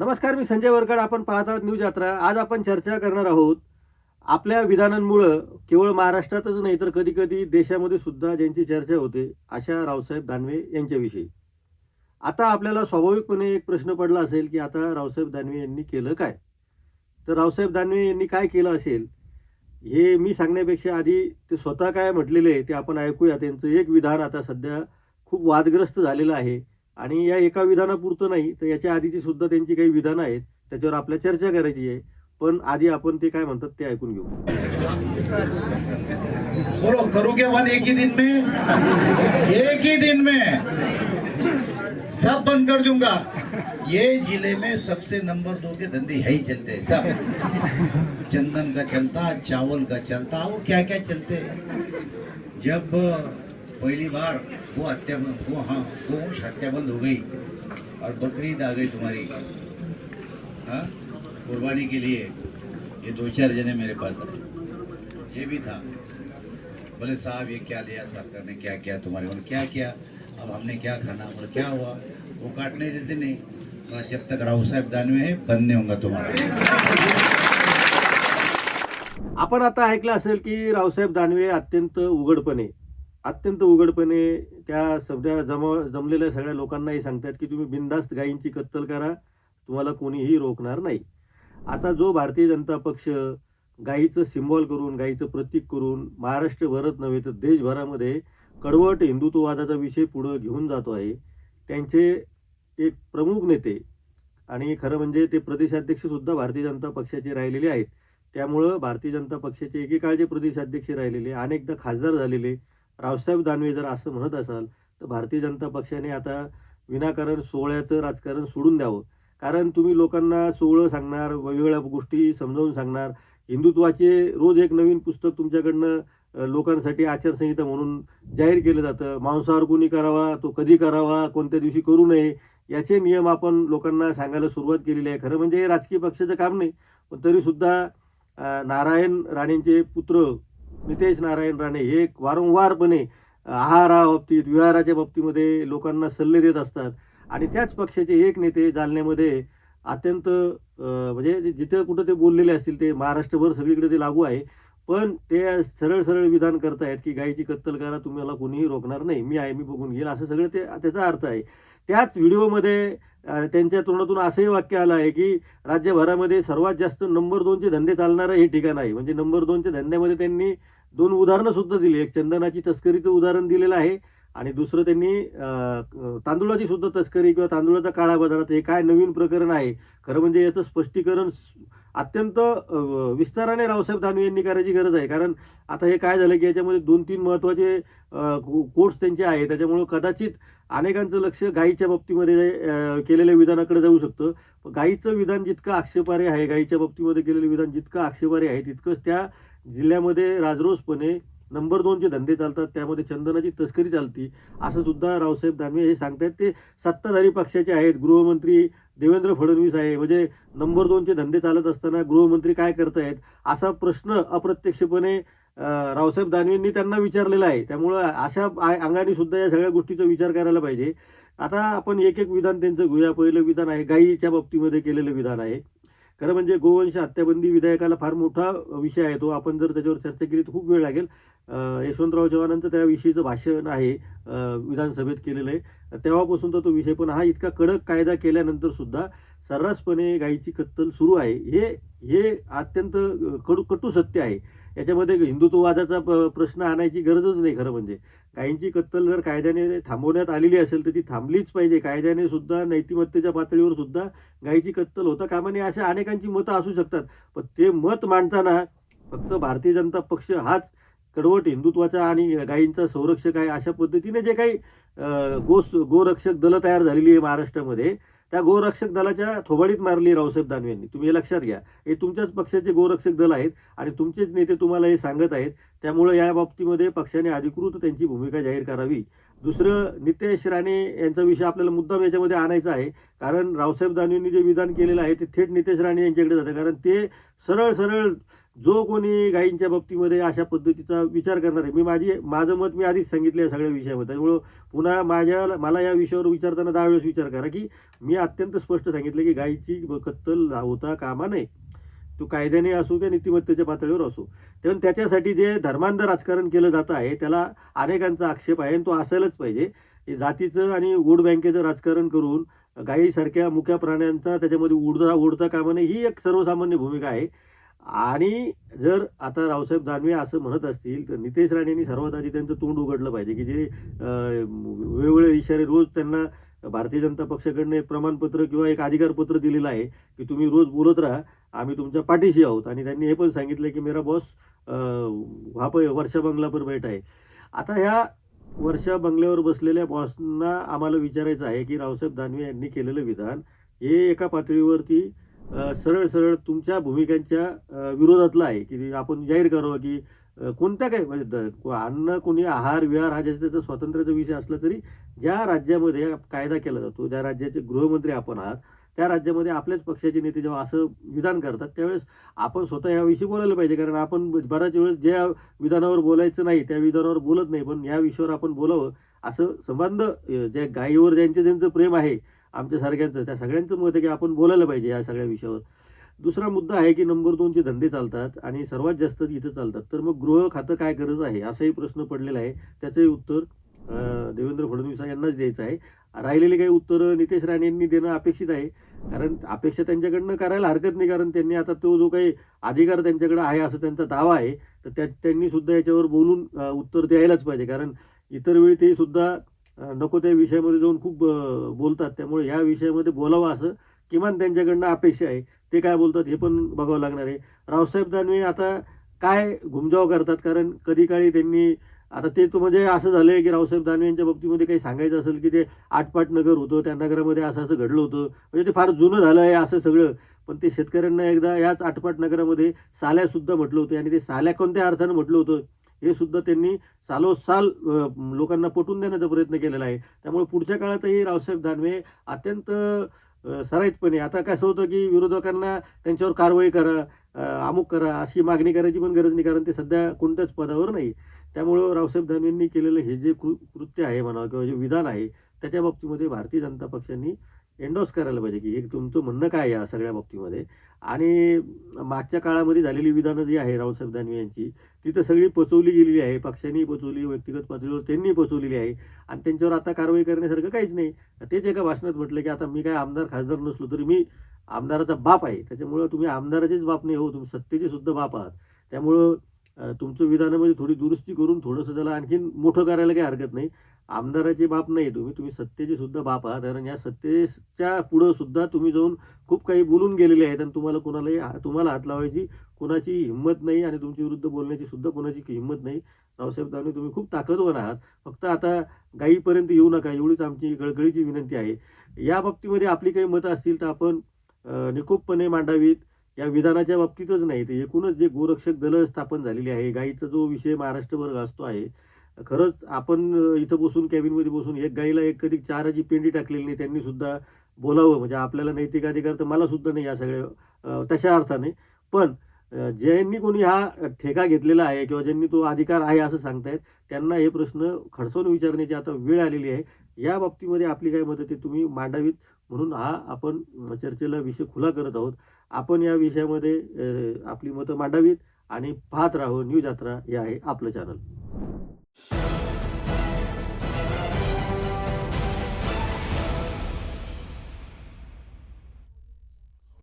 नमस्कार, मी संजय वरकड. आपण पाहत आहात न्यूज यात्रा. आज आपण चर्चा करणार आहोत आपल्या विधानांमुळं केवळ महाराष्ट्रातच नाही तर कधी कधी देशामध्ये सुद्धा ज्यांची चर्चा होते अशा रावसाहेब दानवे यांच्याविषयी. आता आपल्याला स्वाभाविकपणे एक प्रश्न पडला असेल की आता रावसाहेब दानवे यांनी केलं काय. तर रावसाहेब दानवे यांनी काय केलं असेल हे मी सांगण्यापेक्षा आधी ते स्वतः काय म्हटलेले आहे ते आपण ऐकूया. त्यांचं एक विधान आता सध्या खूप वादग्रस्त झालेलं आहे आणि या एका विधानापुरतं नाही तर याच्या आधीची सुद्धा त्यांची काही विधानं आहेत, त्याच्यावर आपल्या चर्चा करायची आहे. पण आधी आपण ते काय म्हणतात ते ऐकून घेऊ. बोलो, करूँ क्या बंद एक ही दिन में? एक ही दिन में सब बंद कर दूंगा। ये जिले में सबसे नंबर 2 के धंधे यही चलते हैं सब। चंदन का चलता, चावल का चलता, वो क्या क्या चलते हैं। जब पहली बार वो हत्या बंद हो गई और बकरीद आ गई तुम्हारी, हाँ, कुर्बानी के लिए, ये 2-4 जने मेरे पास आए। ये भी था, बोले साहब ये क्या लिया सरकार ने, क्या किया तुम्हारे, बोले क्या किया, अब हमने क्या खाना, बोले क्या हुआ, वो काटने देते नहीं, बोला जब तक रावसाहेब दानवे है बंद नहीं होगा तुम्हारा। आपण आता ऐकलं असेल की रावसाहेब दानवे अत्यंत उघडपणे त्या सध्या जमलेल्या सगळ्या लोकांनाही सांगतात की तुम्ही बिनधास्त गायींची कत्तल करा, तुम्हाला कोणीही रोखणार नाही. आता जो भारतीय जनता पक्ष गायीचं सिम्बॉल करून, गायीचं प्रतीक करून महाराष्ट्रभरच नव्हे तर देशभरामध्ये कडवट हिंदुत्ववादाचा विषय पुढे घेऊन जातो आहे, त्यांचे एक प्रमुख नेते आणि खरं म्हणजे ते प्रदेशाध्यक्ष सुद्धा भारतीय जनता पक्षाचे राहिलेले आहेत. त्यामुळं भारतीय जनता पक्षाचे एकेकाळचे प्रदेशाध्यक्ष राहिलेले, अनेकदा खासदार झालेले रावसाहेब दानवे जर असं म्हणत असाल तर भारतीय जनता पक्षाने आता विनाकारण सोहळ्याचं राजकारण सोडून द्यावं. कारण तुम्ही लोकांना सोहळं सांगणार, वेगवेगळ्या गोष्टी समजावून सांगणार, हिंदुत्वाचे रोज एक नवीन पुस्तक तुमच्याकडनं लोकांसाठी आचारसंहिता म्हणून जाहीर केलं जातं. मांसाहार कोणी करावा, तो कधी करावा, कोणत्या दिवशी करू नये, याचे नियम आपण लोकांना सांगायला सुरुवात केलेली आहे. खरं म्हणजे हे राजकीय पक्षाचं काम नाही, पण तरीसुद्धा नारायण राणेंचे पुत्र नितेश नारायण राणे हे वारंवारपणे आहाराबाबतीत, विहाराच्या बाबतीमध्ये लोकांना सल्ले देत असतात. आणि त्याच पक्षाचे एक नेते जालन्यामध्ये अत्यंत म्हणजे जिथे कुठं ते बोललेले असतील ते महाराष्ट्रभर सगळीकडे ते लागू आहे. पण ते सरळ सरळ विधान करतायत की गायीची कत्तल करा, तुम्हाला कोणीही रोखणार नाही, मी आहे, मी बघून घेईल, असं सगळं ते त्याचा अर्थ आहे. त्याच व्हिडिओमध्ये त्यांच्या तोंडातून असंही वाक्य आलं आहे की राज्यभरामध्ये सर्वात जास्त नंबर 2चे धंदे चालणारं हे ठिकाण आहे. म्हणजे नंबर 2च्या धंद्यामध्ये त्यांनी 2 उदाहरणं सुद्धा दिली. एक चंदनाची तस्करीचं उदाहरण दिलेलं आहे आणि दुसरं त्यांनी तांदूळाची सुद्धा तस्करी किंवा तांदूळाचा काळा बाजारात हे काय नवीन प्रकरण आहे. खरं म्हणजे याचं स्पष्टीकरण अत्यंत विस्ताराने रावसाहेब दानवे यांनी करायची गरज आहे. कारण आता हे काय झालं की याच्यामध्ये 2-3 महत्त्वाचे कोट्स त्यांचे आहे, त्याच्यामुळं कदाचित अनेकांचं लक्ष गायीच्या बाबतीमध्ये केलेल्या विधानाकडे जाऊ शकतं. गायीचं विधान जितकं आक्षेपार्ह आहे, गायीच्या बाबतीमध्ये केलेलं विधान जितकं आक्षेपार्ह आहे, तितकंच त्या जिल्ह्यामध्ये राजरोसपणे नंबर 2चे धंदे चालतात, त्यामध्ये चंदनाची तस्करी चालती, असं सुद्धा रावसाहेब दानवे हे सांगतायत. ते सत्ताधारी पक्षाचे आहेत, गृहमंत्री देवेंद्र फडणवीस आहे. म्हणजे नंबर 2चे धंदे चालत असताना गृहमंत्री काय करतायत असा प्रश्न अप्रत्यक्षपणे रावसाहेब दानवेंनी त्यांना विचारलेला आहे. त्यामुळं अशा अंगाने सुद्धा या सगळ्या गोष्टीचा विचार करायला पाहिजे. आता आपण एक एक विधान त्यांचं घेऊया. पहिलं विधान आहे गायीच्या बाबतीमध्ये केलेलं विधान आहे. खरं म्हणजे गोवंश हत्याबंदी विधेयकाला फार मोठा विषय आहे तो. आपण जर त्याच्यावर चर्चा केली तर खूप वेळ लागेल. यशवंतराव चव्हाणांचं त्याविषयीचं भाषण आहे, विधानसभेत केलेलं आहे. तेव्हापासूनचा तो विषय. पण हा इतका कडक कायदा केल्यानंतर सुद्धा सर्रासपणे गायीची कत्तल सुरू आहे. हे अत्यंत कटू सत्य आहे. याच्यामध्ये हिंदुत्ववादाचा प्रश्न आणायची गरजच नाही. खरं म्हणजे गायींची कत्तल जर कायद्याने थांबवण्यात आलेली असेल तर ती थांबलीच पाहिजे. कायद्याने सुद्धा नैतिकतेच्या पातळीवर सुद्धा गायीची कत्तल होता कामा नये. अशा अनेकांची मतं असू शकतात, पण ते मत मांडताना फक्त भारतीय जनता पक्ष हाच कडवट हिंदुत्वाचा आणि गायींचा संरक्षक आहे अशा पद्धतीने जे काही गोरक्षक दलं तयार झालेली आहे महाराष्ट्रामध्ये, त्या गोरक्षक दलाच्या थोबाडीत मारली रावसाहेब दानवे यांनी. तुम्ही हे लक्षात घ्या. हे तुमच्याच पक्षाचे गोरक्षक दल आहेत आणि तुमचेच नेते तुम्हाला हे सांगत आहेत. त्यामुळे या बाबतीमध्ये पक्षाने अधिकृत त्यांची भूमिका जाहीर करावी दुसरं, नितेश राणे यांचा विषय आपल्याला मुद्दाम याच्यामध्ये आणायचा आहे, कारण रावसाहेब दानवेंनी जे विधान केलेलं आहे ते थेट नितेश राणे यांच्याकडे जातं, कारण ते सरळ सरळ जो कोणी गायींच्या बाबतीमध्ये अशा पद्धतीचा विचार करणार आहे, माझं मत मी आधीच सांगितलं या सगळ्या विषयामध्ये, त्यामुळं पुन्हा मला या विषयावर विचारताना 10 वेळेस विचार करा, की मी अत्यंत स्पष्ट सांगितलं की गायीची कत्तल होता कामा नये, तो कायद्याने असो किंवा नीतिमत्तेच्या पातळीवर असो. तेव्हा त्याच्यासाठी जे धर्मांध राजकारण केलं जात आहे त्याला अनेकांचा आक्षेप आहे आणि तो असायलाच पाहिजे. हे जातीचं आणि वोट बँकेचं राजकारण करून गायीसारख्या मुक्या प्राण्यांचा त्याच्यामध्ये ओढता कामा नये, ही एक सर्वसामान्य भूमिका आहे. आणि जर आता रावसाहेब दानवे असं म्हणत असतील तर नितेश राणेंनी सर्वात आधी त्यांचं तोंड उघडलं पाहिजे, की जे वेगवेगळे इशारे रोज त्यांना भारतीय जनता पक्षाकडनं एक प्रमाणपत्र किंवा एक अधिकारपत्र दिलेलं आहे की तुम्ही रोज बोलत राहा, आम्ही तुमच्या पाठीशी आहोत. आणि त्यांनी हे पण सांगितलं की मेरा बॉस वहाँ पर वर्षा बंगला पर बैठा आहे. आता ह्या वर्षा बंगल्यावर बसलेल्या बॉसना आम्हाला विचारायचं आहे की रावसाहेब दानवे यांनी केलेलं विधान हे एका पातळीवरती सरळ सरळ तुमच्या भूमिकांच्या विरोधातलं आहे, की आपण जाहीर करावं की कोणत्या काय म्हणजे अन्न कोणी आहार विहार हा ज्याचा त्याचा स्वातंत्र्याचा विषय असला तरी ज्या राज्यामध्ये कायदा केला जातो, ज्या राज्याचे गृहमंत्री आपण आहात, त्या राज्यामध्ये आपल्याच पक्षाचे नेते जेव्हा असं विधान करतात त्यावेळेस आपण स्वतः याविषयी बोलायला पाहिजे, कारण आपण बऱ्याच वेळेस ज्या विधानावर बोलायचं नाही त्या विधानावर बोलत नाही, पण या विषयावर आपण बोलावं. असं संबंध ज्या गायीवर ज्यांचं प्रेम आहे आमच्या सारख्यांचं, त्या सगळ्यांचं मत आहे की आपण बोलायला पाहिजे या सगळ्या विषयावर. दुसरा मुद्दा आहे की नंबर 2चे धंदे चालतात आणि सर्वात जास्त इथं चालतात, तर मग गृह खातं काय करत आहे असाही प्रश्न पडलेला आहे. त्याचंही उत्तर देवेंद्र फडणवीस यांनाच द्यायचं आहे. राहिलेली काही उत्तरं नितेश राणे यांनी देणं अपेक्षित आहे, कारण अपेक्षा त्यांच्याकडनं करायला हरकत नाही, कारण त्यांनी आता तो जो काही अधिकार त्यांच्याकडे आहे असं त्यांचा दावा आहे, तर त्यांनी सुद्धा याच्यावर बोलून उत्तर द्यायलाच पाहिजे, कारण इतर वेळी ते सुद्धा नको त्या विषयामध्ये जाऊन खूप बोलतात. त्यामुळे या विषयामध्ये बोलावं असं किमान त्यांच्याकडनं अपेक्षा आहे. ते काय बोलतात हे पण बघावं लागणार आहे. रावसाहेब दानवे आता काय घुमजाव करतात, कारण कधी काळी त्यांनी आता ते तो म्हणजे असं झालंय की रावसाहेब दानवे यांच्या बाबतीमध्ये काही सांगायचं असेल की ते आटपाट नगर होतं, त्या नगरामध्ये असं असं घडलं होतं, म्हणजे ते फार जुनं झालं आहे असं सगळं. पण ते शेतकऱ्यांना एकदा याच आटपाट नगरामध्ये साल्या सुद्धा म्हटलं होतं, आणि ते साल्या कोणत्या अर्थानं म्हटलं होतं हे सुद्धा त्यांनी सालोसाल लोकांना पटवून देण्याचा प्रयत्न केलेला आहे. त्यामुळे पुढच्या काळातही रावसाहेब दानवे अत्यंत सराईतपणे, आता कसं होतं की विरोधकांना त्यांच्यावर कारवाई करा, अमुक करा अशी मागणी करायची पण गरज नाही, कारण ते सध्या कोणत्याच पदावर नाही. त्यामुळं रावसाहेब दानवेंनी केलेलं हे जे कृत्य आहे म्हणा किंवा जे विधान आहे त्याच्या बाबतीमध्ये भारतीय जनता पक्षांनी एन्डॉर्स करायला पाहिजे की हे तुमचं म्हणणं काय या सगळ्या बाबतीमध्ये. आणि मागच्या काळामध्ये झालेली विधानं जी आहे रावसाहेब दानवे यांची ती तर सगळी पचवली गेलेली आहे, पक्षांनी पचवली, व्यक्तिगत पातळीवर त्यांनी पचवलेली आहे, आणि त्यांच्यावर आता कारवाई करण्यासारखं काहीच नाही. तेच एका भाषणात म्हटलं की आता मी काय आमदार खासदार नसलो तरी मी आमदाराचा बाप आहे, त्याच्यामुळं तुम्ही आमदाराचेच बाप नाही हो, तुम्ही सत्तेचे सुद्धा बाप आहात. त्यामुळं तुमचं विधानामध्ये थोडी दुरुस्ती करून थोडंसं त्याला आणखीन मोठं करायला काही हरकत नाही. आमदाराचे बाप नाही तुम्ही सत्तेचे सुद्धा बाप आहात, कारण या सत्तेच्या पुढं सुद्धा तुम्ही जाऊन खूप काही बोलून गेलेले आहेत, आणि तुम्हाला हात लावायची कुणाची हिंमत नाही, आणि तुमच्या विरुद्ध बोलण्याची सुद्धा कुणाची हिंमत नाही. रावसाहेब दानवे तुम्ही खूप ताकदवर आहात, फक्त आता गायीपर्यंत येऊ नका एवढीच आमची कळकळीची विनंती आहे. या बाबतीमध्ये आपली काही मतं असतील तर आपण निकोपपणे मांडावीत. या विधानाच्या बाबतीतच नाही तर एकूणच जे गोरक्षक दल स्थापन झालेली आहे, गायीचा जो विषय महाराष्ट्रभर गाजतो आहे, खरंच आपण इथं बसून कॅबिनमध्ये बसून एक गाईला एक कधी चाराची पेंडी टाकलेली नाही, त्यांनी सुद्धा बोलावं. म्हणजे आपल्याला नैतिक अधिकार तर मला सुद्धा नाही या सगळ्या तशा अर्थाने, पण ज्यांनी कोणी हा ठेका घेतलेला आहे किंवा ज्यांनी तो अधिकार आहे असं सांगतायत त्यांना हे प्रश्न खडसावून विचारण्याची आता वेळ आलेली आहे. या बाबतीमध्ये आपली काय मदत आहे तुम्ही मांडावीत, म्हणून हा आपण चर्चेला विषय खुला करत आहोत. आपण या विषयामध्ये आपली मतं मांडावीत आणि पाहत राहू. न्यूज यात्रा हे आहे आपलं चॅनल.